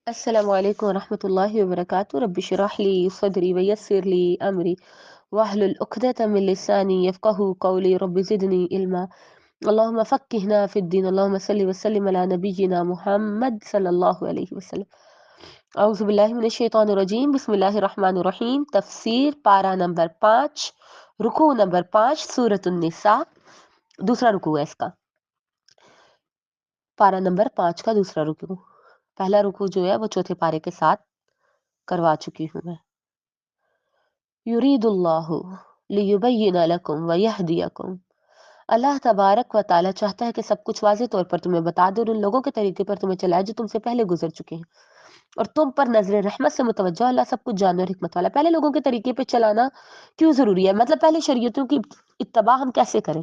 السلام علیکم ورحمۃ اللہ وبرکاتہ رب اشرح لی صدری ویسر لی امری واحلل عقدۃ من لسانی یفقهوا قولی رب زدنی علما اللهم فقهنا فی الدین اللهم صل وسلم علی نبینا محمد صلی اللہ علیہ وسلم اعوذ باللہ من الشیطان الرجیم بسم اللہ الرحمن الرحیم تفسیر پارہ نمبر 5 رکوع نمبر 5 سورۃ النساء دوسرا رکوع ہے اس کا پارہ نمبر 5 کا دوسرا رکوع پہلا رکوع جو ہے وہ چوتھے پارے کے ساتھ کروا چکی ہوں میں یرید اللہ لیبین لکم ویہدیکم اللہ تبارک و تعالی چاہتا ہے کہ سب کچھ واضح طور پر تمہیں بتا دے اور ان لوگوں کے طریقے پر تمہیں چلائے جو تم سے پہلے گزر چکے ہیں اور تم پر نظر رحمت سے متوجہ اللہ سب کچھ جاننے اور حکمت والا پہلے لوگوں کے طریقے پہ چلانا کیوں ضروری ہے مطلب پہلے شریعتوں کی اتباع ہم کیسے کریں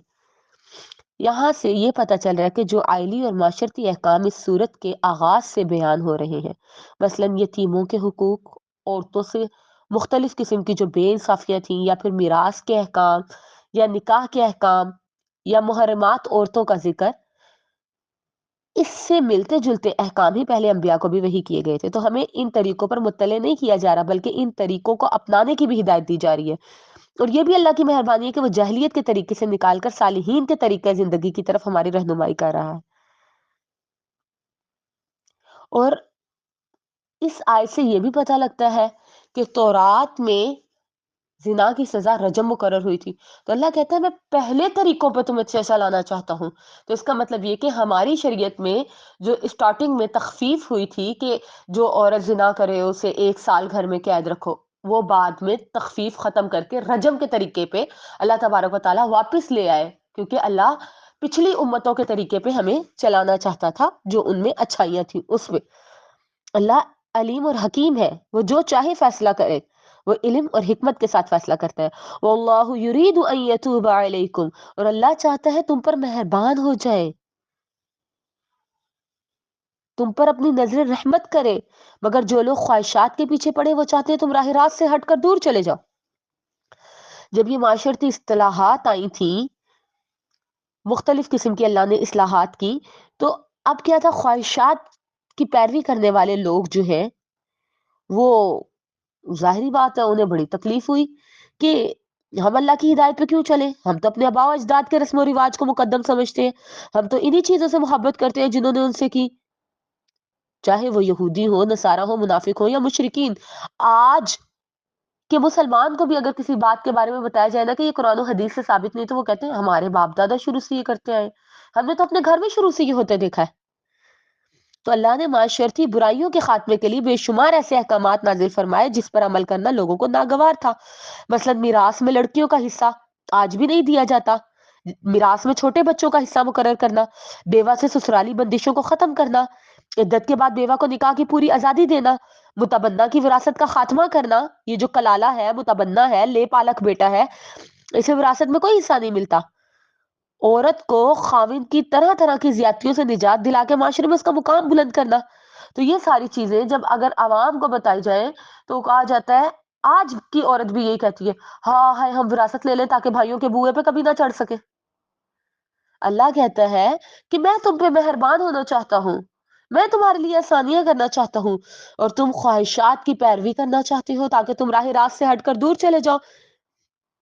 یہاں سے یہ پتہ چل رہا ہے کہ جو آئلی اور معاشرتی احکام اس صورت کے آغاز سے بیان ہو رہے ہیں مثلاً یتیموں کے حقوق عورتوں سے مختلف قسم کی جو بے انصافیاں تھیں یا پھر میراث کے احکام یا نکاح کے احکام یا محرمات عورتوں کا ذکر اس سے ملتے جلتے احکام ہی پہلے انبیاء کو بھی وحی کیے گئے تھے تو ہمیں ان طریقوں پر مطلع نہیں کیا جا رہا بلکہ ان طریقوں کو اپنانے کی بھی ہدایت دی جا رہی ہے اور یہ بھی اللہ کی مہربانی ہے کہ وہ جاہلیت کے طریقے سے نکال کر صالحین کے طریقہ زندگی کی طرف ہماری رہنمائی کر رہا ہے اور اس آیت سے یہ بھی پتہ لگتا ہے کہ تورات میں زنا کی سزا رجم مقرر ہوئی تھی تو اللہ کہتا ہے میں پہلے طریقوں پہ تمہیں سزا لانا چاہتا ہوں تو اس کا مطلب یہ کہ ہماری شریعت میں جو اسٹارٹنگ میں تخفیف ہوئی تھی کہ جو عورت زنا کرے اسے 1 سال گھر میں قید رکھو وہ بعد میں تخفیف ختم کر کے رجم کے طریقے پہ اللہ تبارک و تعالیٰ واپس لے آئے کیونکہ اللہ پچھلی امتوں کے طریقے پہ ہمیں چلانا چاہتا تھا جو ان میں اچھائیاں تھیں اس میں اللہ علیم اور حکیم ہے وہ جو چاہے فیصلہ کرے وہ علم اور حکمت کے ساتھ فیصلہ کرتا ہے واللہ یرید ان یتوب علیکم اور اللہ چاہتا ہے تم پر مہربان ہو جائے تم پر اپنی نظر رحمت کرے مگر جو لوگ خواہشات کے پیچھے پڑے وہ چاہتے ہیں تم راہ راست سے ہٹ کر دور چلے جاؤ جب یہ معاشرتی اصطلاحات آئی تھیں مختلف قسم کی اللہ نے اصلاحات کی تو اب کیا تھا خواہشات کی پیروی کرنے والے لوگ جو ہیں وہ ظاہری بات ہے انہیں بڑی تکلیف ہوئی کہ ہم اللہ کی ہدایت پہ کیوں چلیں ہم تو اپنے آباء و اجداد کے رسم و رواج کو مقدم سمجھتے ہیں ہم تو انہی چیزوں سے محبت کرتے ہیں جنہوں نے ان سے کی چاہے وہ یہودی ہو نصارہ ہو منافق ہو یا مشرکین آج کہ مسلمان کو بھی اگر کسی بات کے بارے میں بتایا جائے نا کہ یہ قرآن و حدیث سے ثابت نہیں تو وہ کہتے ہیں ہمارے باپ دادا شروع سے یہ کرتے آئے ہم نے تو اپنے گھر میں شروع سے یہ ہوتے دیکھا ہے تو اللہ نے معاشرتی برائیوں کے خاتمے کے لیے بے شمار ایسے احکامات نازل فرمائے جس پر عمل کرنا لوگوں کو ناگوار تھا مثلا میراث میں لڑکیوں کا حصہ آج بھی نہیں دیا جاتا میراث میں چھوٹے بچوں کا حصہ مقرر کرنا بیوہ سے سسرالی بندشوں کو ختم کرنا عدت کے بعد بیوہ کو نکاح کی پوری آزادی دینا متبنہ کی وراثت کا خاتمہ کرنا یہ جو کلالہ ہے متبنہ ہے لے پالک بیٹا ہے اسے وراثت میں کوئی حصہ نہیں ملتا عورت کو خاوند کی طرح طرح کی زیادتیوں سے نجات دلا کے معاشرے میں اس کا مقام بلند کرنا تو یہ ساری چیزیں جب اگر عوام کو بتائی جائیں تو کہا جاتا ہے آج کی عورت بھی یہی کہتی ہے ہاں ہے ہم وراثت لے لیں تاکہ بھائیوں کے بوئے پہ کبھی نہ چڑھ سکے اللہ کہتا ہے کہ میں تم پہ مہربان ہونا چاہتا ہوں میں تمہارے لیے آسانیاں کرنا چاہتا ہوں اور تم خواہشات کی پیروی کرنا چاہتے ہو تاکہ تم راہ راست سے ہٹ کر دور چلے جاؤ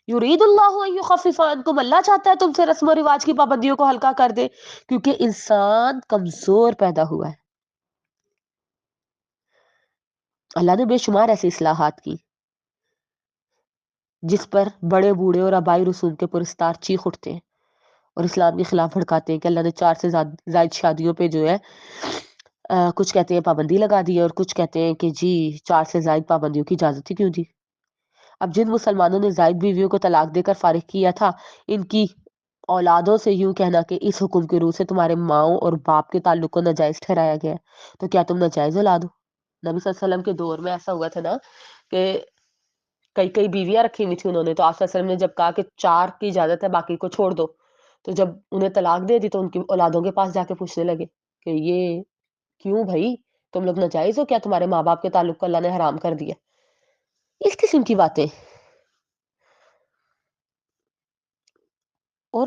یرید اللہ ان یخفف عنکم اللہ چاہتا ہے تم سے رسم و رواج کی پابندیوں کو ہلکا کر دے کیونکہ انسان کمزور پیدا ہوا ہے اللہ نے بے شمار ایسی اصلاحات کی جس پر بڑے بوڑھے اور آبائی رسوم کے پرستار چیخ اٹھتے ہیں اور اسلام کے خلاف بھڑکاتے ہیں کہ اللہ نے 4 سے زائد شادیوں پہ جو ہے کچھ کہتے ہیں پابندی لگا دی ہے اور کچھ کہتے ہیں کہ جی 4 سے زائد پابندیوں کی اجازت ہی کیوں دی اب جن مسلمانوں نے زائد بیویوں کو طلاق دے کر فارغ کیا تھا ان کی اولادوں سے یوں کہنا کہ اس حکم کی روح سے تمہارے ماؤں اور باپ کے تعلق کو ناجائز ٹھہرایا گیا ہے تو کیا تم ناجائز اولاد ہو نبی صلی اللہ علیہ وسلم کے دور میں ایسا ہوا تھا نا کہ کئی کئی بیویاں رکھی ہوئی تھی انہوں نے تو آپ صلی اللہ علیہ وسلم نے جب کہا کہ 4 کی اجازت ہے باقی کو چھوڑ دو تو جب انہیں طلاق دے دی تو ان کی اولادوں کے پاس جا کے پوچھنے لگے کہ یہ کیوں بھائی تم لوگ ناجائز ہو کیا تمہارے ماں باپ کے تعلق کو اللہ نے حرام کر دیا اس قسم کی باتیں اور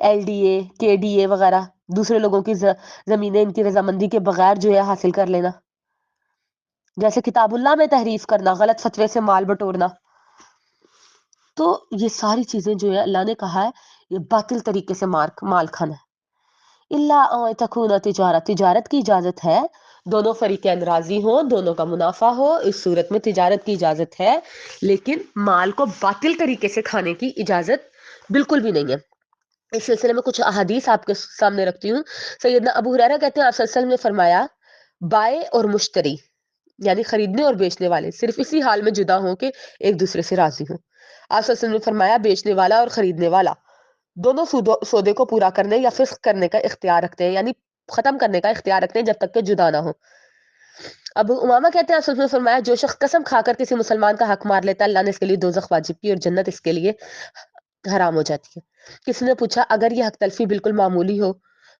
LDA KDA وغیرہ دوسرے لوگوں کی زمینیں ان کی رضامندی کے بغیر جو ہے حاصل کر لینا، جیسے کتاب اللہ میں تحریف کرنا، غلط فتوے سے مال بٹورنا. تو یہ ساری چیزیں جو ہے اللہ نے کہا ہے یہ باطل طریقے سے مال کھانا ہے. اللہ تکون تجارت کی اجازت ہے، دونوں فریقین راضی ہوں، دونوں کا منافع ہو، اس صورت میں تجارت کی اجازت ہے، لیکن مال کو باطل طریقے سے کھانے کی اجازت بالکل بھی نہیں ہے. اس سلسلے میں کچھ احادیث آپ کے سامنے رکھتی ہوں. سیدنا ابو ہریرہ کہتے ہیں آپ صلی اللہ علیہ وسلم نے فرمایا بائے اور مشتری یعنی خریدنے اور بیچنے والے صرف اسی حال میں جدا ہوں کہ ایک دوسرے سے راضی ہوں. آپ صلی اللہ علیہ وسلم نے فرمایا بیچنے والا اور خریدنے والا دونوں سودے کو پورا کرنے یا فسخ کرنے کا اختیار رکھتے ہیں، یعنی ختم کرنے کا اختیار رکھتے ہیں جب تک کہ جدا نہ ہو. ابو امامہ کہتے ہیں آپ صلی اللہ علیہ وسلم نے فرمایا جو شخص قسم کھا کر کسی مسلمان کا حق مار لیتا ہے اللہ نے اس کے لیے دوزخ واجب کی اور جنت اس کے لیے حرام ہو جاتی ہے. کسی نے پوچھا اگر یہ حق تلفی بالکل معمولی ہو؟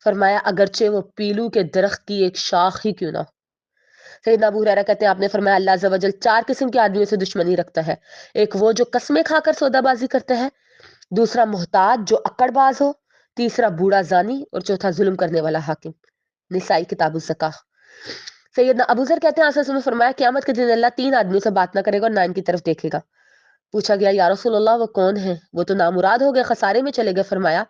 فرمایا اگرچہ وہ پیلو کے درخت کی ایک شاخ ہی کیوں نہ. سیدنا ابو ہریرہ کہتے ہیں آپ نے فرمایا اللہ عز و جل 4 قسم کے آدمیوں سے دشمنی رکھتا ہے. ایک وہ جو قسمیں کھا کر سودا بازی کرتا ہے، دوسرا محتاج جو اکڑ باز ہو، تیسرا بوڑھا زانی اور چوتھا ظلم کرنے والا حاکم. نسائی کتاب الزکاہ. سیدنا ابو ذر کہتے ہیں آپ نے فرمایا قیامت کے دن اللہ 3 آدمیوں سے بات نہ کرے گا اور نہ ان کی طرف دیکھے گا. پوچھا گیا یا رسول اللہ وہ کون ہیں؟ وہ تو نامراد ہو گئے، خسارے میں چلے گئے. فرمایا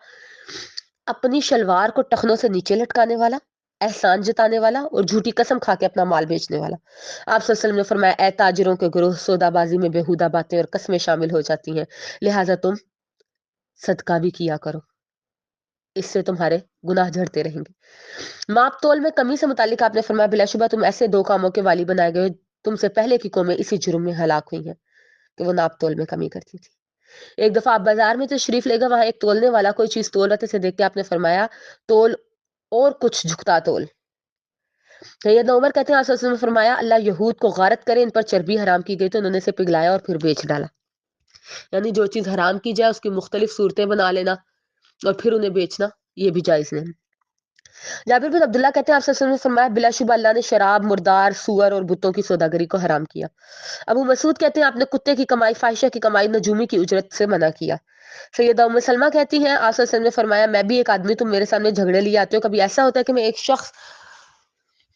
اپنی شلوار کو ٹخنوں سے نیچے لٹکانے والا، احسان جتانے والا اور جھوٹی قسم کھا کے اپنا مال بیچنے والا. آپ صلی اللہ علیہ وسلم نے فرمایا اے تاجروں کے گروہ، سودا بازی میں بےہودہ باتیں اور قسمیں شامل ہو جاتی ہیں، لہٰذا تم صدقہ بھی کیا کرو، اس سے تمہارے گناہ جھڑتے رہیں گے. ماپ تول میں کمی سے متعلق آپ نے فرمایا بلا شبہ تم ایسے 2 کاموں کے والی بنائے گئے تم سے پہلے کی قومیں اسی جرم میں ہلاک ہوئی ہیں کہ وہ ناپ تول میں کمی کرتی تھی. ایک دفعہ آپ بازار میں تشریف لے گئے، وہاں ایک تولنے والا کوئی چیز تول رہے تھے، دیکھ کے آپ نے فرمایا تول اور کچھ جھکتا تول. سیدنا عمر کہتے ہیں آپ صلی اللہ علیہ وسلم نے فرمایا اللہ یہود کو غارت کرے، ان پر چربی حرام کی گئی تو انہوں نے اسے پگھلایا اور پھر بیچ ڈالا. یعنی جو چیز حرام کی جائے اس کی مختلف صورتیں بنا لینا اور پھر انہیں بیچنا یہ بھی جائز نہیں. جابر بن عبداللہ کہتے ہیں آپ صلی اللہ علیہ وسلم نے فرمایا بلا شبہ اللہ نے شراب، مردار، سور اور بتوں کی سوداگری کو حرام کیا. ابو مسعود کہتے ہیں آپ نے کتے کی کمائی، فاحشہ کی کمائی، نجومی کی اجرت سے منع کیا. سیدہ ام سلمہ کہتی ہیں آپ صلی اللہ علیہ وسلم نے فرمایا میں بھی ایک آدمی تم میرے سامنے جھگڑے لیے آتے ہو، کبھی ایسا ہوتا ہے کہ میں ایک شخص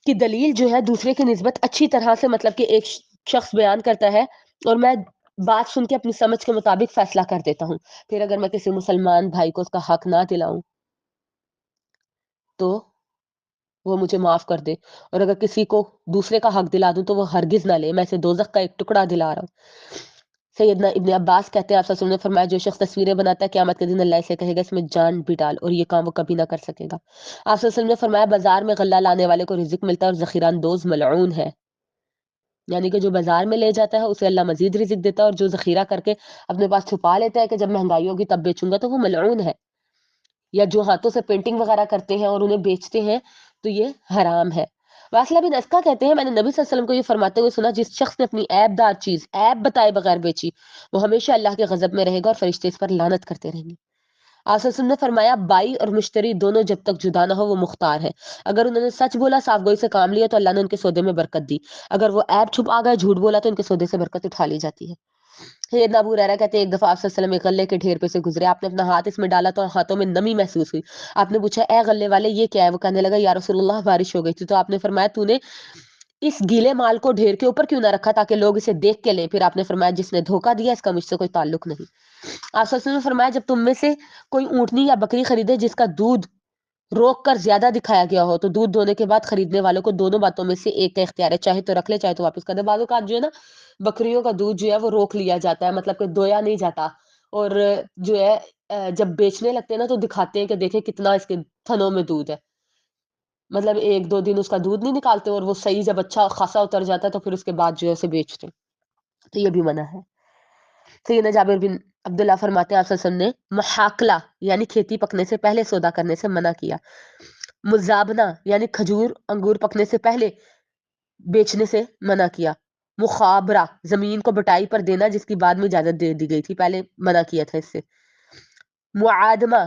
کی دلیل جو ہے دوسرے کی نسبت اچھی طرح سے مطلب کہ ایک شخص بیان کرتا ہے اور میں بات سن کے اپنی سمجھ کے مطابق فیصلہ کر دیتا ہوں، پھر اگر میں کسی مسلمان بھائی کو اس کا حق نہ دلاؤں تو وہ مجھے معاف کر دے، اور اگر کسی کو دوسرے کا حق دلا دوں تو وہ ہرگز نہ لے، میں اسے دوزخ کا ایک ٹکڑا دلا رہا ہوں. سیدنا ابن عباس کہتے ہیں آپ صلی اللہ علیہ وسلم نے فرمایا جو شخص تصویریں بناتا ہے قیامت کے دن اللہ اسے کہے گا اس میں جان بھی ڈال، اور یہ کام وہ کبھی نہ کر سکے گا. آپ صلی اللہ علیہ وسلم نے فرمایا بازار میں غلہ لانے والے کو رزق ملتا ہے اور ذخیرہ اندوز ملعون ہے، یعنی کہ جو بازار میں لے جاتا ہے اسے اللہ مزید رزق دیتا ہے، اور جو ذخیرہ کر کے اپنے پاس چھپا لیتا ہے کہ جب مہنگائی ہوگی تب بیچوں گا تو وہ ملعون ہے. یا جو ہاتھوں سے پینٹنگ وغیرہ کرتے ہیں اور انہیں بیچتے ہیں تو یہ حرام ہے. واصلہ بن اسقا کہتے ہیں میں نے نبی صلی اللہ علیہ وسلم کو یہ فرماتے ہوئے سنا جس شخص نے اپنی عیب دار چیز عیب بتائے بغیر بیچی وہ ہمیشہ اللہ کے غضب میں رہے گا اور فرشتے اس پر لعنت کرتے رہیں گے. آپ صلی اللہ علیہ وسلم نے فرمایا بائی اور مشتری دونوں جب تک جدا نہ ہو وہ مختار ہے، اگر انہوں نے سچ بولا، صاف گوئی سے کام لیا تو اللہ نے ان کے سودے میں برکت دی، اگر وہ عیب چھپا گئے، جھوٹ بولا تو ان کے سودے سے برکت اٹھا لی جاتی ہے. سیدنا ابو ہریرہ کہتے ہیں ایک دفعہ آپ صلی اللہ علیہ وسلم ایک غلے کے ڈھیر پہ سے گزرے، آپ نے اپنا ہاتھ اس میں ڈالا تو ہاتھوں میں نمی محسوس ہوئی. آپ نے پوچھا اے غلے والے یہ کیا ہے؟ وہ کہنے لگا یا رسول اللہ بارش ہو گئی تھی. تو آپ نے فرمایا تو نے اس گیلے مال کو ڈھیر کے اوپر کیوں نہ رکھا تاکہ لوگ اسے دیکھ کے لیں؟ پھر آپ نے فرمایا جس نے دھوکہ دیا اس کا مجھ سے کوئی تعلق نہیں. آپ صلی اللہ علیہ وسلم نے فرمایا جب تم میں سے کوئی اونٹنی یا بکری خریدے جس کا دودھ روک کر زیادہ دکھایا گیا ہو تو دودھ دھونے کے بعد خریدنے والوں کو دونوں باتوں میں سے ایک کا اختیار ہے، چاہے تو رکھ لے چاہے تو واپس کر دے. بعض اوقات جو ہے نا بکریوں کا دودھ جو ہے وہ روک لیا جاتا ہے، مطلب کہ دھویا نہیں جاتا، اور جو ہے جب بیچنے لگتے ہیں نا تو دکھاتے ہیں کہ دیکھیں کتنا اس کے تھنوں میں دودھ ہے، مطلب 1-2 دن اس کا دودھ نہیں نکالتے اور وہ صحیح جب اچھا خاصا اتر جاتا ہے تو پھر اس کے بعد جو ہے اسے بیچتے ہیں، تو یہ بھی منع ہے. سیدنا جابر بن عبداللہ فرماتے ہیں آپ صلی اللہ علیہ وسلم نے محاکلہ یعنی کھیتی پکنے سے پہلے سودا کرنے سے منع کیا، مزابنہ یعنی کھجور انگور پکنے سے پہلے بیچنے سے منع کیا، مخابرہ زمین کو بٹائی پر دینا جس کی بعد میں اجازت دے دی گئی تھی، پہلے منع کیا تھا اس سے، معادمہ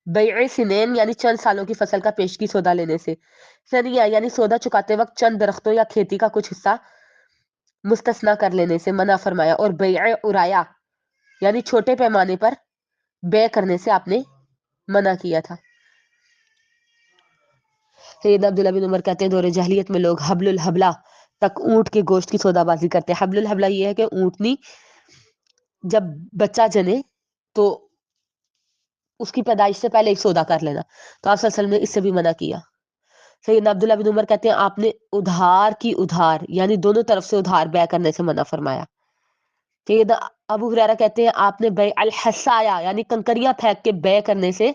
بیع سنین یعنی چند سالوں کی فصل کا پیشگی سودا لینے سے، سنیہ یعنی سودا چکاتے وقت چند درختوں یا کھیتی کا کچھ حصہ مستثنا کر لینے سے منع فرمایا، اور بیع ارایا یعنی چھوٹے پیمانے پر بے کرنے سے آپ نے منع کیا تھا. سیدنا عبداللہ بن عمر کہتے ہیں دور جاہلیت میں لوگ حبل الحبلہ تک اونٹ کے گوشت کی سودا بازی کرتے ہیں. حبل الحبلہ یہ ہے کہ اونٹنی جب بچہ جنے تو اس کی پیدائش سے پہلے ایک سودا کر لینا. تو آپ صلی اللہ علیہ وسلم نے اس سے بھی منع کیا. سیدنا عبداللہ بن عمر کہتے ہیں آپ نے ادھار کی ادھار یعنی دونوں طرف سے ادھار بے کرنے سے منع فرمایا. سیدنا ابو ہریرہ کہتے ہیں آپ نے بے الحسایا یعنی کنکریاں پھینک کے بے کرنے سے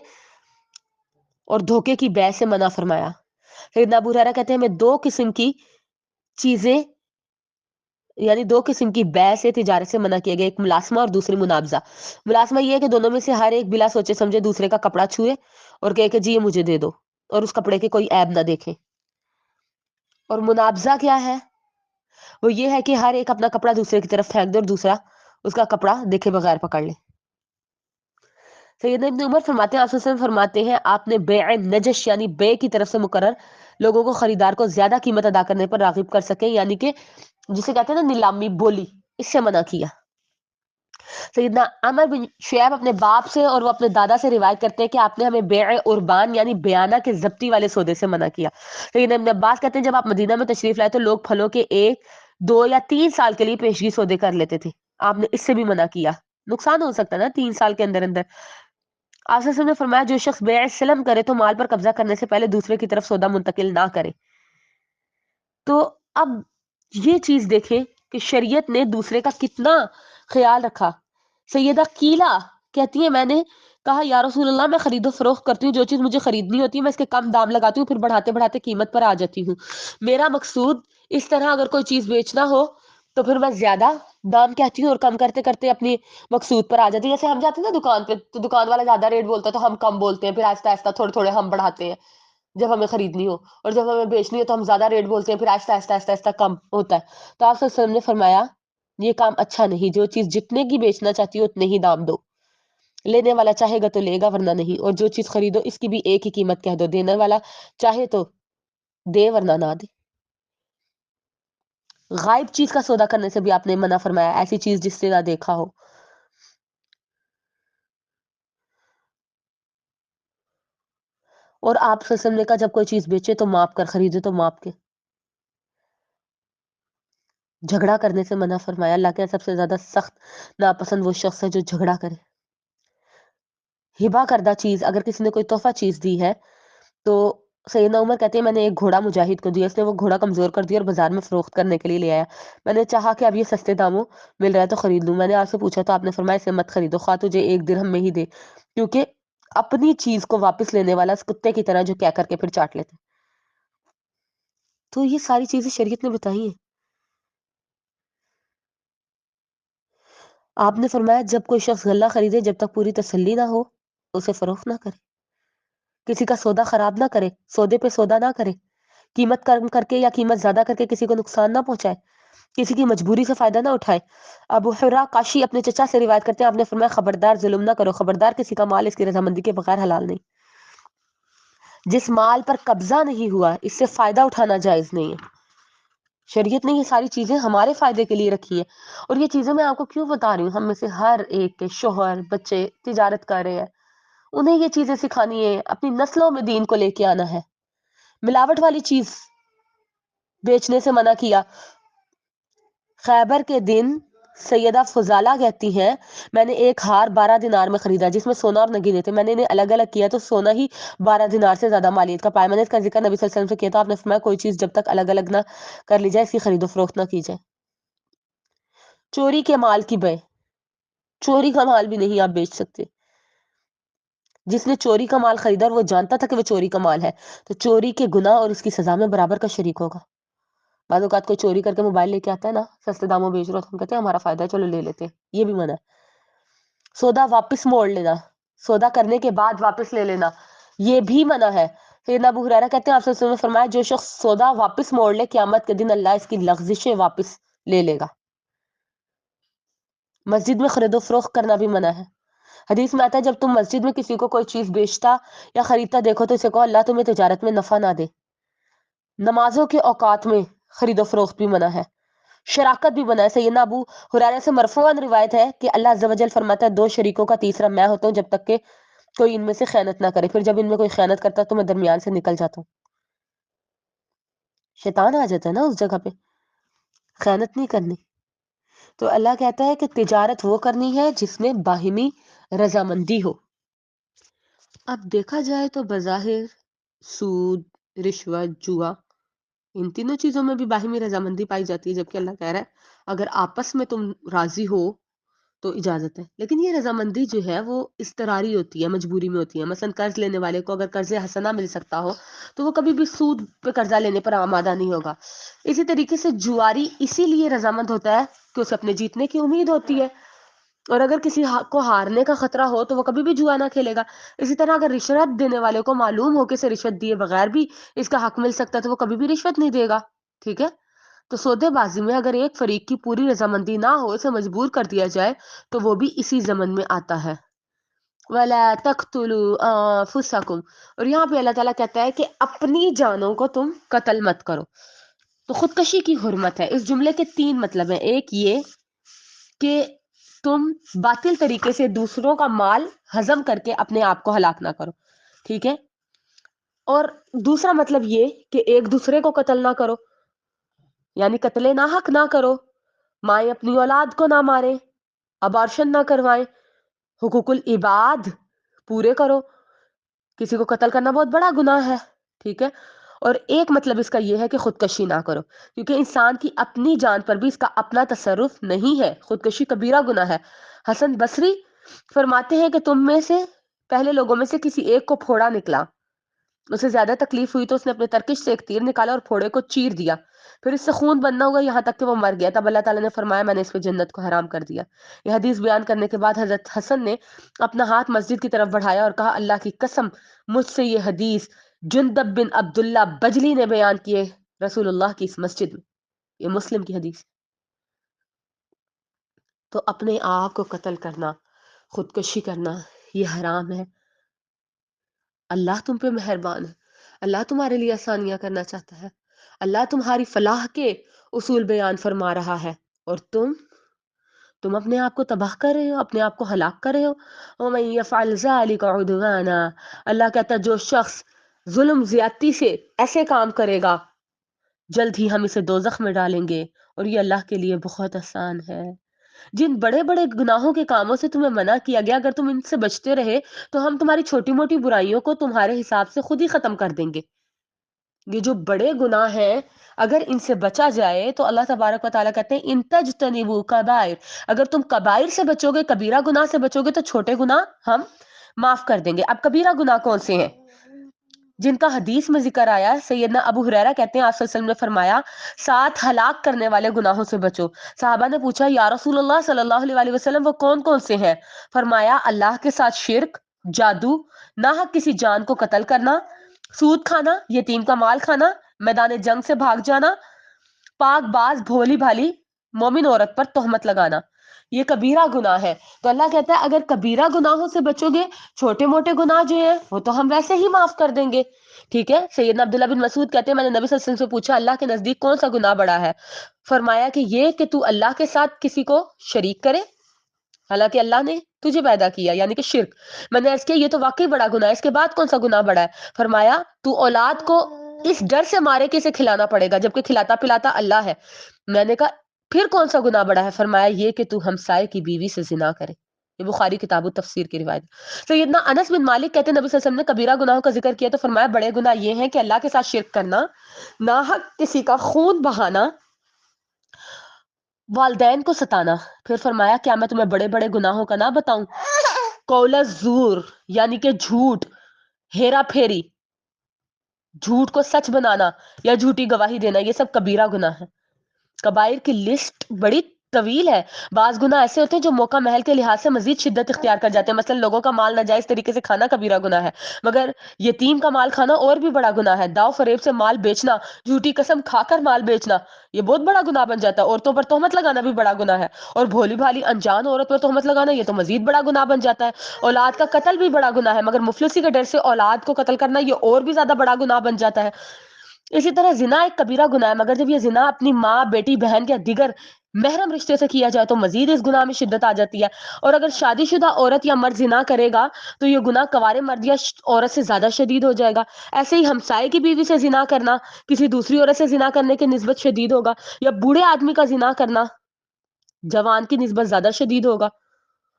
اور دھوکے کی بے سے منع فرمایا. سیدنا ابو ہریرہ کہتے ہیں ہمیں دو قسم کی چیزیں یعنی دو قسم کی بے سے تجارت سے منع کیا گیا, ایک ملاسمہ اور دوسری منابزہ. ملاسمہ یہ ہے کہ دونوں میں سے ہر ایک بلا سوچے سمجھے دوسرے کا کپڑا چھوئے اور کہے کہ جی یہ مجھے دے دو اور اس کپڑے کے کوئی عیب نہ دیکھے. اور منابزہ کیا ہے؟ وہ یہ ہے کہ ہر ایک اپنا کپڑا دوسرے کی طرف پھینک دے اور دوسرا اس کا کپڑا دیکھے بغیر پکڑ لے. سیدنا ابن عمر فرماتے ہیں آپ صلی اللہ علیہ وسلم فرماتے ہیں آپ نے بیع نجش یعنی بے کی طرف سے مقرر لوگوں کو خریدار کو زیادہ قیمت ادا کرنے پر راغب کر سکے یعنی کہ جسے کہتے ہیں نا نیلامی بولی, اس سے منع کیا. سیدنا عمر بن شعیب اپنے باپ سے اور وہ اپنے دادا سے روایت کرتے ہیں کہ آپ نے ہمیں بیع عربان یعنی بیانہ کے ضبطی والے سودے سے منع کیا. سیدنا ابن عباس کہتے ہیں جب آپ مدینہ میں تشریف لائے تو لوگ پھلوں کے 1, 2 یا 3 سال کے لیے پیشگی سودے کر لیتے تھے. آپ نے اس سے بھی منع کیا, نقصان ہو سکتا ہے نا 3 سال کے اندر اندر. آپ صلی اللہ علیہ وسلم نے فرمایا جو شخص بیع سلم کرے تو مال پر قبضہ کرنے سے پہلے دوسرے کی طرف سودا منتقل نہ کرے. تو اب یہ چیز دیکھیں کہ شریعت نے دوسرے کا کتنا خیال رکھا. سیدہ کیلا کہتی ہے میں نے کہا یا رسول اللہ میں خرید و فروخت کرتی ہوں, جو چیز مجھے خریدنی ہوتی ہے میں اس کے کم دام لگاتی ہوں, پھر بڑھاتے بڑھاتے قیمت پر آ جاتی ہوں. میرا مقصود اس طرح اگر کوئی چیز بیچنا ہو تو پھر میں زیادہ دام کہتی ہوں اور کم کرتے کرتے اپنی مقصود پر آ جاتی ہوں. جیسے ہم جاتے ہیں نا دکان پہ تو دکان والا زیادہ ریٹ بولتا ہے تو ہم کم بولتے ہیں, پھر آہستہ آہستہ تھوڑے تھوڑے ہم بڑھاتے ہیں جب ہمیں خریدنی ہو, اور جب ہمیں بیچنی ہو تو ہم زیادہ ریٹ بولتے ہیں, پھر آہستہ آہستہ آہستہ آہستہ کم ہوتا ہے. تو آپ صلی اللہ علیہ وسلم نے فرمایا یہ کام اچھا نہیں, جو چیز جتنے کی بیچنا چاہتی ہو اتنے ہی دام دو, لینے والا چاہے گا تو لے گا ورنہ نہیں, اور جو چیز خریدو اس کی بھی ایک ہی قیمت کہہ دو, دینے والا چاہے تو دے ورنہ نہ دے. غائب چیز کا سودا کرنے سے بھی آپ نے منع فرمایا, ایسی چیز جس سے نہ دیکھا ہو. اور آپ صلی اللہ علیہ وسلم نے کہا جب کوئی چیز بیچے تو ماپ کر خریدے تو ماپ کے. جھگڑا کرنے سے منع فرمایا, اللہ کے سب سے زیادہ سخت ناپسند وہ شخص ہے جو جھگڑا کرے. ہبا کردہ چیز اگر کسی نے کوئی تحفہ چیز دی ہے تو سیدنا عمر کہتے ہیں میں نے ایک گھوڑا مجاہد کو دیا, اس نے وہ گھوڑا کمزور کر دیا اور بازار میں فروخت کرنے کے لیے لے آیا. میں نے چاہا کہ اب یہ سستے داموں مل رہا ہے تو خرید لوں. میں نے آپ سے پوچھا تو آپ نے فرمایا اسے مت خریدو, خواہ تجھے 1 درہم میں ہی دے, کیونکہ اپنی چیز کو واپس لینے والا اس کتے کی طرح جو کہہ کر کے پھر چاٹ لیتے. تو یہ ساری چیزیں شریعت نے بتائی ہیں. آپ نے فرمایا جب کوئی شخص غلہ خریدے جب تک پوری تسلی نہ ہو اسے فروخت نہ کرے, کسی کا سودا خراب نہ کرے, سودے پہ سودا نہ کرے, قیمت کم کر کے یا قیمت زیادہ کر کے کسی کو نقصان نہ پہنچائے, کسی کی مجبوری سے فائدہ نہ اٹھائے. ابو حرا کاشی اپنے چچا سے روایت کرتے ہیں آپ نے فرمایا خبردار ظلم نہ کرو, خبردار کسی کا مال اس کی رضامندی کے بغیر حلال نہیں. جس مال پر قبضہ نہیں ہوا اس سے فائدہ اٹھانا جائز نہیں ہے. شریعت نے یہ ساری چیزیں ہمارے فائدے کے لیے رکھی ہیں, اور یہ چیزیں میں آپ کو کیوں بتا رہی ہوں, ہم میں سے ہر ایک کے شوہر بچے تجارت کر رہے ہیں, انہیں یہ چیزیں سکھانی ہے, اپنی نسلوں میں دین کو لے کے آنا ہے. ملاوٹ والی چیز بیچنے سے منع کیا. خیبر کے دن سیدہ فضالہ کہتی ہیں میں نے ایک ہار 12 دینار میں خریدا جس میں سونا اور نگینے تھے, میں نے انہیں الگ الگ کیا تو سونا ہی 12 دینار سے زیادہ مالیت کا پایا. میں نے اس کا ذکر نبی صلی اللہ علیہ وسلم سے کیا تو آپ نے فرمایا کوئی چیز جب تک الگ الگ نہ کر لی جائے اس کی خرید و فروخت نہ کی جائے. چوری کے مال کی بے, چوری کا مال بھی نہیں آپ بیچ سکتے. جس نے چوری کا مال خریدا اور وہ جانتا تھا کہ وہ چوری کا مال ہے تو چوری کے گناہ اور اس کی سزا میں برابر کا شریک ہوگا. بعض اوقات کوئی چوری کر کے موبائل لے کے آتا ہے نا, سستے داموں بیچ رہا, تو ہم کہتے ہیں ہمارا فائدہ ہے چلو لے لیتے ہیں, یہ بھی منع ہے. سودا واپس موڑ لینا, سودا کرنے کے بعد واپس لے لینا, یہ بھی منع ہے. سیدنا ابو ہریرہ کہتے ہیں آپ صلی اللہ علیہ وسلم نے فرمایا جو شخص سودا واپس موڑ لے قیامت کے دن اللہ اس کی لغزشیں واپس لے لے گا. مسجد میں خرید و فروخت کرنا بھی منع ہے. حدیث میں آتا ہے جب تم مسجد میں کسی کو کوئی چیز بیچتا یا خریدتا دیکھو تو اسے کہو اللہ تمہیں تجارت میں نفع نہ دے. نمازوں کے اوقات میں خرید و فروخت بھی منع ہے, شراکت بھی منع ہے. سیدنا ابو ہریرہ سے مرفوعاً روایت ہے کہ اللہ عز و جل فرماتا ہے 2 شریکوں کا تیسرا میں ہوتا ہوں جب تک کہ کوئی ان میں سے خیانت نہ کرے. پھر جب ان میں کوئی خیانت کرتا تو میں درمیان سے نکل جاتا ہوں. شیطان آ جاتا ہے نا اس جگہ پہ. خیانت نہیں کرنی. تو اللہ کہتا ہے کہ تجارت وہ کرنی ہے جس میں باہمی رضامندی ہو. اب دیکھا جائے تو بظاہر سود، رشوت، جوا، ان تینوں چیزوں میں بھی باہمی رضامندی پائی جاتی ہے، جبکہ اللہ کہہ رہا ہے اگر آپس میں تم راضی ہو تو اجازت ہے. لیکن یہ رضامندی جو ہے وہ اضطراری ہوتی ہے، مجبوری میں ہوتی ہے. مثلا قرض لینے والے کو اگر قرض حسنہ مل سکتا ہو تو وہ کبھی بھی سود پہ قرضہ لینے پر آمادہ نہیں ہوگا. اسی طریقے سے جواری اسی لیے رضامند ہوتا ہے کہ اسے اپنے جیتنے کی امید ہوتی ہے، اور اگر کسی کو ہارنے کا خطرہ ہو تو وہ کبھی بھی جوا نہ کھیلے گا. اسی طرح اگر رشوت دینے والے کو معلوم ہو کہ اسے رشوت دیے بغیر بھی اس کا حق مل سکتا ہے تو وہ کبھی بھی رشوت نہیں دے گا. ٹھیک ہے. تو سودے بازی میں اگر ایک فریق کی پوری رضامندی نہ ہو، اسے مجبور کر دیا جائے تو وہ بھی اسی ضمن میں آتا ہے. وَلَا تَقْتُلُوا أَنفُسَكُمْ. اور یہاں پہ اللہ تعالیٰ کہتا ہے کہ اپنی جانوں کو تم قتل مت کرو. تو خودکشی کی حرمت ہے. اس جملے کے 3 مطلب ہیں. ایک یہ کہ تم باطل طریقے سے دوسروں کا مال ہضم کر کے اپنے آپ کو ہلاک نہ کرو. ٹھیک ہے. اور دوسرا مطلب یہ کہ ایک دوسرے کو قتل نہ کرو، یعنی قتل ناحق نہ کرو. مائیں اپنی اولاد کو نہ مارے، ابارشن نہ کروائیں، حقوق العباد پورے کرو. کسی کو قتل کرنا بہت بڑا گناہ ہے. ٹھیک ہے. اور ایک مطلب اس کا یہ ہے کہ خودکشی نہ کرو، کیونکہ انسان کی اپنی جان پر بھی اس کا اپنا تصرف نہیں ہے. خودکشی کبیرہ گناہ ہے. حسن بصری فرماتے ہیں کہ تم میں سے پہلے لوگوں میں سے کسی ایک کو پھوڑا نکلا، اسے زیادہ تکلیف ہوئی تو اس نے اپنے ترکش سے ایک تیر نکالا اور پھوڑے کو چیر دیا، پھر اس سے خون بننا ہوا یہاں تک کہ وہ مر گیا. تب اللہ تعالیٰ نے فرمایا میں نے اس پہ جنت کو حرام کر دیا. یہ حدیث بیان کرنے کے بعد حضرت حسن نے اپنا ہاتھ مسجد کی طرف بڑھایا اور کہا اللہ کی قسم مجھ سے یہ حدیث جندب بن عبداللہ بجلی نے بیان کیے رسول اللہ کی اس مسجد میں. یہ مسلم کی حدیث. تو اپنے آپ کو قتل کرنا، خودکشی کرنا یہ حرام ہے. اللہ تم پہ مہربان ہے، اللہ تمہارے لیے آسانیاں کرنا چاہتا ہے، اللہ تمہاری فلاح کے اصول بیان فرما رہا ہے، اور تم اپنے آپ کو تباہ کر رہے ہو، اپنے آپ کو ہلاک کر رہے ہو. وَمَن يَفْعَلْ ذَلِكَ عُدْوَانًا. اللہ کہتا ہے جو شخص ظلم زیادتی سے ایسے کام کرے گا جلد ہی ہم اسے دوزخ میں ڈالیں گے، اور یہ اللہ کے لیے بہت آسان ہے. جن بڑے بڑے گناہوں کے کاموں سے تمہیں منع کیا گیا اگر تم ان سے بچتے رہے تو ہم تمہاری چھوٹی موٹی برائیوں کو تمہارے حساب سے خود ہی ختم کر دیں گے. یہ جو بڑے گناہ ہیں اگر ان سے بچا جائے تو اللہ تبارک و تعالیٰ کہتے ہیں ان تجتنبوا کبائر، اگر تم کبائر سے بچو گے، کبیرہ گناہ سے بچو گے تو چھوٹے گناہ ہم معاف کر دیں گے. اب کبیرہ گناہ کون سے ہیں جن کا حدیث میں ذکر آیا؟ سیدنا ابو ہریرہ کہتے ہیں آپ صلی اللہ علیہ وسلم نے فرمایا 7 ہلاک کرنے والے گناہوں سے بچو. صحابہ نے پوچھا یا رسول اللہ صلی اللہ علیہ وسلم وہ کون کون سے ہیں؟ فرمایا اللہ کے ساتھ شرک، جادو، ناحق کسی جان کو قتل کرنا، سود کھانا، یتیم کا مال کھانا، میدان جنگ سے بھاگ جانا، پاک باز بھولی بھالی مومن عورت پر تہمت لگانا. یہ کبیرہ گناہ ہے. تو اللہ کہتا ہے اگر کبیرہ گناہوں سے بچو گے، چھوٹے موٹے گناہ جو ہیں وہ تو ہم ویسے ہی معاف کر دیں گے. ٹھیک ہے. سیدنا عبداللہ بن مسعود کہتے ہیں میں نے نبی صلی اللہ علیہ وسلم سے پوچھا اللہ کے نزدیک کون سا گناہ بڑا ہے؟ فرمایا کہ یہ کہ تو اللہ کے ساتھ کسی کو شریک کرے حالانکہ اللہ نے تجھے پیدا کیا، یعنی کہ شرک. میں نے عرض کیا یہ تو واقعی بڑا گناہ ہے، اس کے بعد کون سا گناہ بڑا ہے؟ فرمایا تو اولاد کو اس ڈر سے مارے کہ اسے کھلانا پڑے گا جبکہ کھلاتا پلاتا اللہ ہے. میں نے کہا پھر کون سا گناہ بڑا ہے؟ فرمایا یہ کہ تو ہمسائے کی بیوی سے زنا کرے. یہ بخاری کتاب التفسیر کی روایت. سیدنا انس بن مالک کہتے ہیں نبی صلی اللہ علیہ وسلم نے کبیرہ گناہوں کا ذکر کیا تو فرمایا بڑے گناہ یہ ہیں کہ اللہ کے ساتھ شرک کرنا، ناحق کسی کا خون بہانا، والدین کو ستانا. پھر فرمایا کیا میں تمہیں بڑے بڑے گناہوں کا نہ بتاؤں؟ قول الزور یعنی کہ جھوٹ، ہیرا پھیری، جھوٹ کو سچ بنانا یا جھوٹی گواہی دینا، یہ سب کبیرہ گناہ ہے. کبائر کی لسٹ بڑی طویل ہے. بعض گناہ ایسے ہوتے ہیں جو موقع محل کے لحاظ سے مزید شدت اختیار کر جاتے ہیں. مثلا لوگوں کا مال ناجائز طریقے سے کھانا کبیرہ گناہ ہے، مگر یتیم کا مال کھانا اور بھی بڑا گناہ ہے. داؤ فریب سے مال بیچنا، جھوٹی قسم کھا کر مال بیچنا، یہ بہت بڑا گناہ بن جاتا ہے. عورتوں پر تہمت لگانا بھی بڑا گناہ ہے، اور بھولی بھالی انجان عورت پر تہمت لگانا یہ تو مزید بڑا گناہ بن جاتا ہے. اولاد کا قتل بھی بڑا گناہ ہے، مگر مفلسی کے ڈر سے اولاد کو قتل کرنا یہ اور بھی زیادہ بڑا گناہ بن جاتا ہے. اسی طرح زنا ایک کبیرہ گناہ ہے، مگر جب یہ زنا اپنی ماں، بیٹی، بہن یا دیگر محرم رشتے سے کیا جائے تو مزید اس گناہ میں شدت آ جاتی ہے. اور اگر شادی شدہ عورت یا مرد زنا کرے گا تو یہ گناہ کوارے مرد یا عورت سے زیادہ شدید ہو جائے گا. ایسے ہی ہمسائے کی بیوی سے زنا کرنا کسی دوسری عورت سے زنا کرنے کے نسبت شدید ہوگا. یا بوڑھے آدمی کا زنا کرنا جوان کی نسبت زیادہ شدید ہوگا.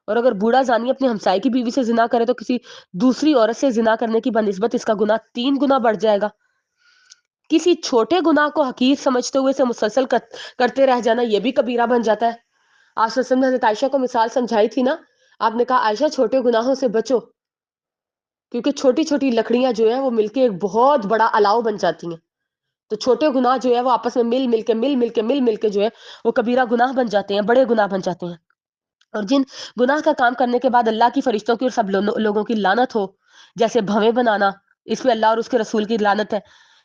اور اگر بوڑھا زانی اپنے ہمسائے کی بیوی سے زنا کرے تو کسی دوسری عورت سے زنا کرنے کی بنسبت اس کا گناہ 3 گنا بڑھ جائے گا. کسی چھوٹے گناہ کو حقیر سمجھتے ہوئے اسے مسلسل کرتے رہ جانا یہ بھی کبیرہ بن جاتا ہے. آپ نے حضرت عائشہ کو مثال سمجھائی تھی نا, آپ نے کہا عائشہ چھوٹے گناہوں سے بچو, کیونکہ چھوٹی چھوٹی لکڑیاں جو ہیں وہ مل کے ایک بہت بڑا الاؤ بن جاتی ہیں. تو چھوٹے گناہ جو ہے وہ آپس میں مل کے جو ہے وہ کبیرہ گناہ بن جاتے ہیں, بڑے گناہ بن جاتے ہیں. اور جن گناہ کا کام کرنے کے بعد اللہ کی فرشتوں کی اور سب لوگوں کی لعنت ہو, جیسے بھویں بنانا, اس پہ اللہ اور اس کے رسول کی لعنت ہے.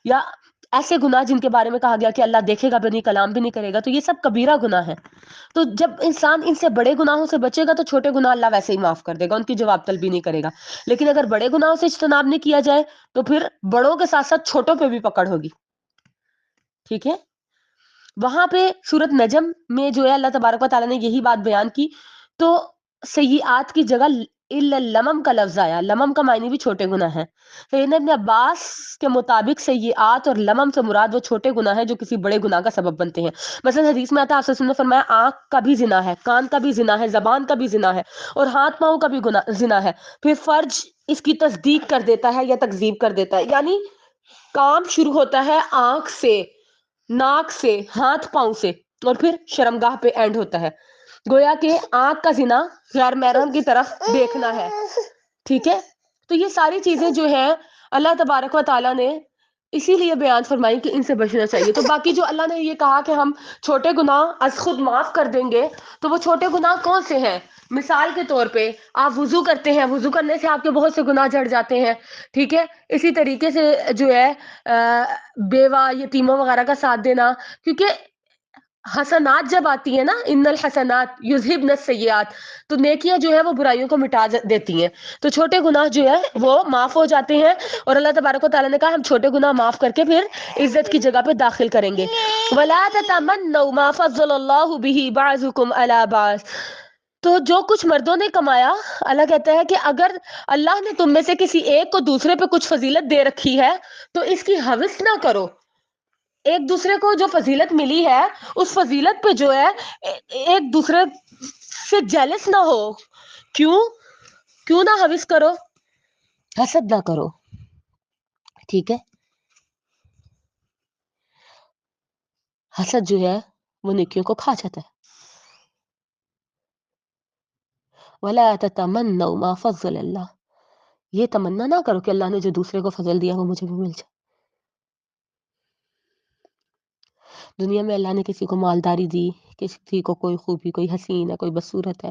یا ایسے گناہ جن کے بارے میں کہا گیا کہ اللہ دیکھے گا بھی نہیں, کلام بھی نہیں کرے گا, تو یہ سب کبیرہ گناہ ہے. تو جب انسان ان سے بڑے گناہوں سے بچے گا تو چھوٹے گناہ اللہ ویسے ہی معاف کر دے گا, ان کی جواب طلبی نہیں کرے گا. لیکن اگر بڑے گناہوں سے اجتناب نہیں کیا جائے تو پھر بڑوں کے ساتھ ساتھ چھوٹوں پہ بھی پکڑ ہوگی. ٹھیک ہے, وہاں پہ سورۃ نجم میں جو ہے اللہ تبارک و تعالیٰ نے یہی بات بیان کی. تو سیئات کی جگہ الا لمم کا لفظ آیا. لمم کا معنی بھی چھوٹے گناہ ہے. سیدنا ابن عباس کے مطابق سیئات اور لمم سے مراد وہ چھوٹے گناہ ہیں جو کسی بڑے گناہ کا سبب بنتے ہیں. مثلا حدیث میں آتا ہے, آپ صلی اللہ علیہ وسلم نے فرمایا آنکھ کا بھی زنا ہے, کان کا بھی زنا ہے, زبان کا بھی زنا ہے, اور ہاتھ پاؤں کا بھی زنا ہے. پھر فرج اس کی تصدیق کر دیتا ہے یا تکذیب کر دیتا ہے. یعنی کام شروع ہوتا ہے آنکھ سے, ناک سے, ہاتھ پاؤں سے, اور پھر شرمگاہ پہ اینڈ ہوتا ہے. گویا کہ آنکھ کا زنا غیر محرم کی طرف دیکھنا ہے. ٹھیک ہے, تو یہ ساری چیزیں جو ہیں اللہ تبارک و تعالیٰ نے اسی لیے بیان فرمائی کہ ان سے بچنا چاہیے. تو باقی جو اللہ نے یہ کہا کہ ہم چھوٹے گناہ از خود معاف کر دیں گے, تو وہ چھوٹے گناہ کون سے ہیں؟ مثال کے طور پہ آپ وضو کرتے ہیں, وضو کرنے سے آپ کے بہت سے گناہ جھڑ جاتے ہیں. ٹھیک ہے, اسی طریقے سے جو ہے بیوہ یتیموں وغیرہ کا ساتھ دینا, کیونکہ حسنات جب آتی ہیں نا, ان الحسنات یذہبن السیئات, تو نیکیاں جو ہے وہ برائیوں کو مٹا دیتی ہیں. تو چھوٹے گناہ جو ہے وہ معاف ہو جاتے ہیں, اور اللہ تبارک و تعالیٰ نے کہا ہم چھوٹے گناہ معاف کر کے پھر عزت کی جگہ پہ داخل کریں گے. وَلَا تَتَمَنَّوْا مَا فَضَّلَ اللَّهُ بِهِ بَعْضُكُمْ عَلَى بَعْضٍ. تو جو کچھ مردوں نے کمایا, اللہ کہتا ہے کہ اگر اللہ نے تم میں سے کسی ایک کو دوسرے پہ کچھ فضیلت دے رکھی ہے تو اس کی حوث نہ کرو. ایک دوسرے کو جو فضیلت ملی ہے اس فضیلت پہ جو ہے ایک دوسرے سے جیلس نہ ہو. کیوں نہ حوث کرو, حسد نہ کرو. ٹھیک ہے, حسد جو ہے وہ نیکیوں کو کھا جاتا ہے. وَلَا تَتَمَنَّوْا مَا فَضَّلَ اللَّهُ, یہ تمنا نہ کرو کہ اللہ نے جو دوسرے کو فضل دیا وہ مجھے بھی مل جائے. دنیا میں اللہ نے کسی کو مالداری دی, کسی کو کوئی خوبی, کوئی حسین ہے, کوئی بدصورت ہے,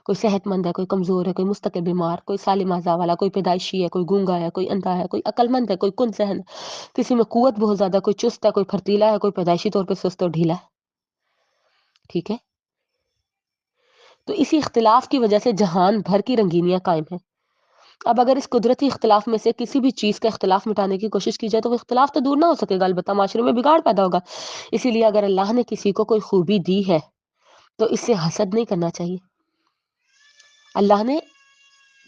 کوئی صحت مند ہے, کوئی کمزور ہے, کوئی مستقل بیمار, کوئی سالم اعضاء والا, کوئی پیدائشی ہے, کوئی گونگا ہے, کوئی اندھا ہے, کوئی عقل مند ہے, کوئی کن ذہن ہے, کسی میں قوت بہت زیادہ, کوئی چست ہے, کوئی پھرتیلا ہے, کوئی پیدائشی طور پہ سست اور ڈھیلا ہے. ٹھیک ہے, تو اسی اختلاف کی وجہ سے جہان بھر کی رنگینیاں قائم ہیں. اب اگر اس قدرتی اختلاف میں سے کسی بھی چیز کا اختلاف مٹانے کی کوشش کی جائے تو وہ اختلاف تو دور نہ ہو سکے گا, البتہ معاشرے میں بگاڑ پیدا ہوگا. اسی لیے اگر اللہ نے کسی کو کوئی خوبی دی ہے تو اس سے حسد نہیں کرنا چاہیے. اللہ نے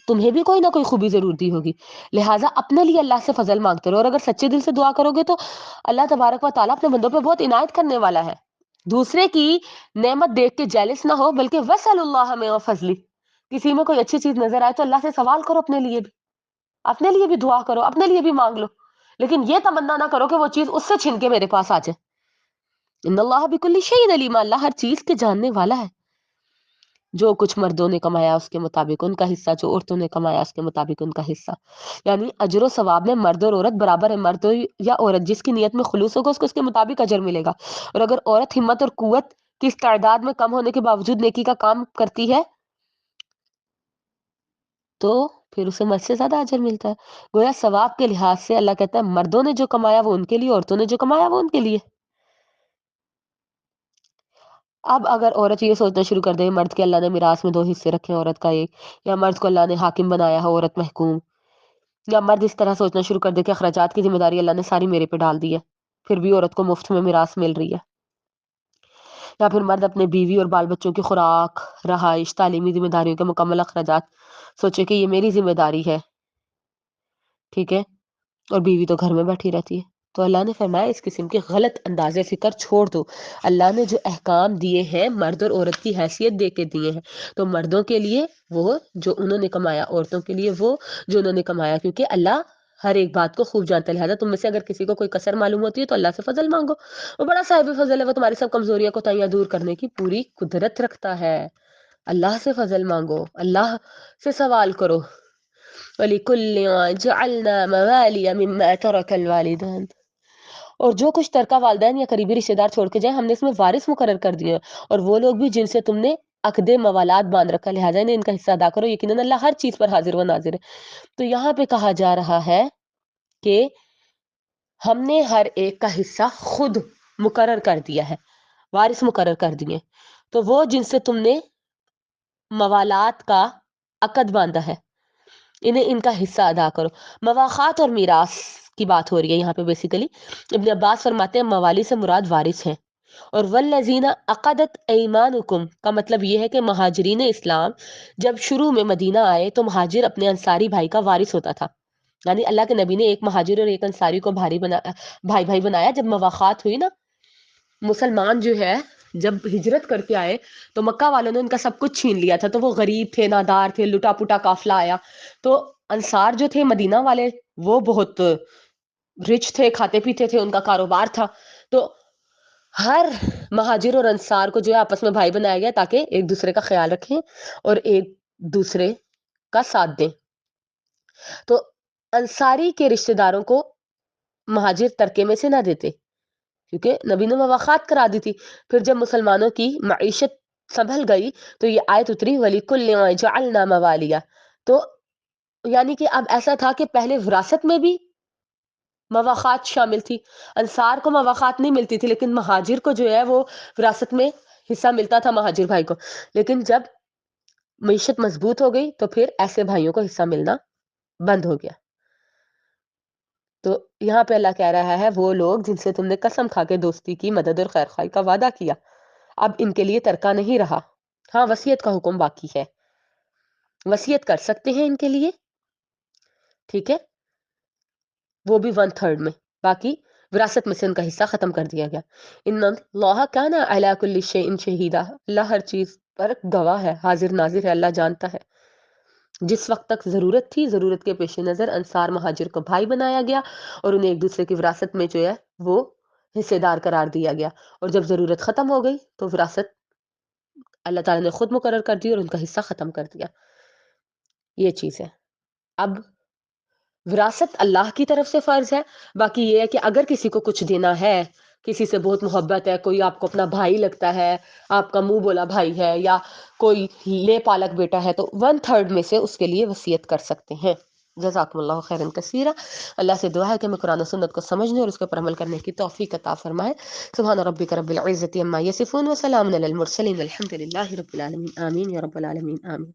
تمہیں بھی کوئی نہ کوئی خوبی ضرور دی ہوگی, لہٰذا اپنے لیے اللہ سے فضل مانگتے رہو, اور اگر سچے دل سے دعا کرو گے تو اللہ تبارک و تعالیٰ اپنے بندوں پہ بہت عنایت کرنے والا ہے. دوسرے کی نعمت دیکھ کے جیلس نہ ہو, بلکہ وَسَلُ اللَّهَ مِن فَضْلِهِ, کسی میں کوئی اچھی چیز نظر آئے تو اللہ سے سوال کرو, اپنے لیے بھی دعا کرو, اپنے لیے بھی مانگ لو, لیکن یہ تمنا نہ کرو کہ وہ چیز اس سے چھن کے میرے پاس آ جائے. ان اللہ بکل شیء علیم, اللہ ہر چیز کے جاننے والا ہے. جو کچھ مردوں نے کمایا اس کے مطابق ان کا حصہ, جو عورتوں نے کمایا اس کے مطابق ان کا حصہ. یعنی اجر و ثواب میں مرد اور عورت برابر ہے. مرد یا عورت جس کی نیت میں خلوص ہوگا اس کو اس کے مطابق اجر ملے گا, اور اگر عورت ہمت اور قوت کی اس تعداد میں کم ہونے کے باوجود نیکی کا کام کرتی ہے تو پھر اسے مرد سے زیادہ اجر ملتا ہے. گویا ثواب کے لحاظ سے اللہ کہتا ہے مردوں نے جو کمایا وہ ان کے لیے, عورتوں نے جو کمایا وہ ان کے لیے. اب اگر عورت یہ سوچنا شروع کر دے مرد کے اللہ نے میراث میں 2 حصے رکھے ہیں, عورت کا 1, یا مرد کو اللہ نے حاکم بنایا ہے, عورت محکوم, یا مرد اس طرح سوچنا شروع کر دے کہ اخراجات کی ذمہ داری اللہ نے ساری میرے پہ ڈال دی ہے, پھر بھی عورت کو مفت میں میراث مل رہی ہے, یا پھر مرد اپنے بیوی اور بال بچوں کی خوراک، رہائش، تعلیمی ذمہ داریوں کے مکمل اخراجات سوچے کہ یہ میری ذمہ داری ہے، ٹھیک ہے، اور بیوی تو گھر میں بیٹھی رہتی ہے۔ تو اللہ نے فرمایا اس قسم کے غلط انداز فکر چھوڑ دو۔ اللہ نے جو احکام دیے ہیں مرد اور عورت کی حیثیت دے کے دیے ہیں، تو مردوں کے لیے وہ جو انہوں نے کمایا، عورتوں کے لیے وہ جو انہوں نے کمایا، کیونکہ اللہ ہر ایک بات کو خوب جانتا ہے۔ لہٰذا تم میں سے اگر کسی کو کوئی کسر معلوم ہوتی ہے تو اللہ سے فضل مانگو، وہ بڑا صاحب فضل ہے، وہ تمہاری سب کمزوریاں کو تائیاں دور کرنے کی پوری قدرت رکھتا ہے۔ اللہ سے فضل مانگو، اللہ سے سوال کرو۔ وَلِكُلٍّ جَعَلْنَا مَوَالِيَ مِمَّا تَرَكَ الْوَالِدَانِ، اور جو کچھ ترکہ والدین یا قریبی رشتہ دار چھوڑ کے جائیں ہم نے اس میں وارث مقرر کر دیے ہیں، اور وہ لوگ بھی جن سے تم نے عقد موالات باندھ رکھا، لہٰذا انہیں ان کا حصہ ادا کرو، یقیناً اللہ ہر چیز پر حاضر و ناظر ہے۔ تو یہاں پہ کہا جا رہا ہے کہ ہم نے ہر ایک کا حصہ خود مقرر کر دیا ہے، وارث مقرر کر دیے، تو وہ جن سے تم نے موالات کا عقد باندھا ہے انہیں ان کا حصہ ادا کرو۔ مواخات اور میراث کی بات ہو رہی ہے یہاں پہ بیسیکلی۔ ابن عباس فرماتے ہیں موالی سے مراد وارث ہیں، اور والذین عقدت ایمانکم کا مطلب یہ ہے کہ مہاجرین اسلام جب شروع میں مدینہ آئے تو مہاجر اپنے انصاری بھائی کا وارث ہوتا تھا، یعنی اللہ کے نبی نے ایک مہاجر اور ایک انصاری کو بھائی بنایا۔ جب مواخات ہوئی نا، مسلمان جو ہے جب ہجرت کر کے آئے تو مکہ والوں نے ان کا سب کچھ چھین لیا تھا، تو وہ غریب تھے، نادار تھے، لٹا پٹا قافلہ آیا، تو انصار جو تھے مدینہ والے وہ بہت رچ تھے، کھاتے پیتے تھے، ان کا کاروبار تھا، تو ہر مہاجر اور انصار کو جو ہے آپس میں بھائی بنایا گیا تاکہ ایک دوسرے کا خیال رکھیں اور ایک دوسرے کا ساتھ دیں۔ تو انصاری کے رشتہ داروں کو مہاجر ترکے میں سے نہ دیتے، کیونکہ نبی نے مواخات کرا دی تھی۔ پھر جب مسلمانوں کی معیشت سنبھل گئی تو یہ آیت اتری وَلِكُلٍّ جَعَلْنَا مَوَالِيَ، تو یعنی کہ اب ایسا تھا کہ پہلے وراثت میں بھی مواخات شامل تھی، انصار کو مواخات نہیں ملتی تھی، لیکن مہاجر کو جو ہے وہ وراثت میں حصہ ملتا تھا مہاجر بھائی کو۔ لیکن جب معیشت مضبوط ہو گئی تو پھر ایسے بھائیوں کو حصہ ملنا بند ہو گیا۔ تو یہاں پہ اللہ کہہ رہا ہے وہ لوگ جن سے تم نے قسم کھا کے دوستی کی، مدد اور خیر خواہی کا وعدہ کیا، اب ان کے لیے ترکہ نہیں رہا۔ ہاں وصیت کا حکم باقی ہے، وصیت کر سکتے ہیں ان کے لیے، ٹھیک ہے، وہ بھی 1/3 میں، باقی وراثت میں سے ان کا حصہ ختم کر دیا گیا۔ ان اللہ کان علی کل شیء شہیدا، اللہ ہر چیز پر گواہ ہے، حاضر ناظر ہے، اللہ جانتا ہے۔ جس وقت تک ضرورت تھی، ضرورت کے پیش نظر انصار مہاجر کو بھائی بنایا گیا اور انہیں ایک دوسرے کی وراثت میں جو ہے وہ حصے دار قرار دیا گیا، اور جب ضرورت ختم ہو گئی تو وراثت اللہ تعالیٰ نے خود مقرر کر دی اور ان کا حصہ ختم کر دیا۔ یہ چیز ہے۔ اب وراثت اللہ کی طرف سے فرض ہے، باقی یہ ہے کہ اگر کسی کو کچھ دینا ہے، کسی سے بہت محبت ہے، کوئی آپ کو اپنا بھائی لگتا ہے، آپ کا منہ بولا بھائی ہے، یا کوئی لے پالک بیٹا ہے، تو 1/3 میں سے اس کے لیے وصیت کر سکتے ہیں۔ جزاکم اللہ خیرا کثیرا۔ اللہ سے دعا ہے کہ میں قرآن و سنت کو سمجھنے اور اس کے پر عمل کرنے کی توفیق عطا فرمائے۔ سبحان ربک رب العزۃ عما یصفون وسلام علی المرسلین، الحمد للہ رب العالمین، آمین یا رب العالمین، آمین۔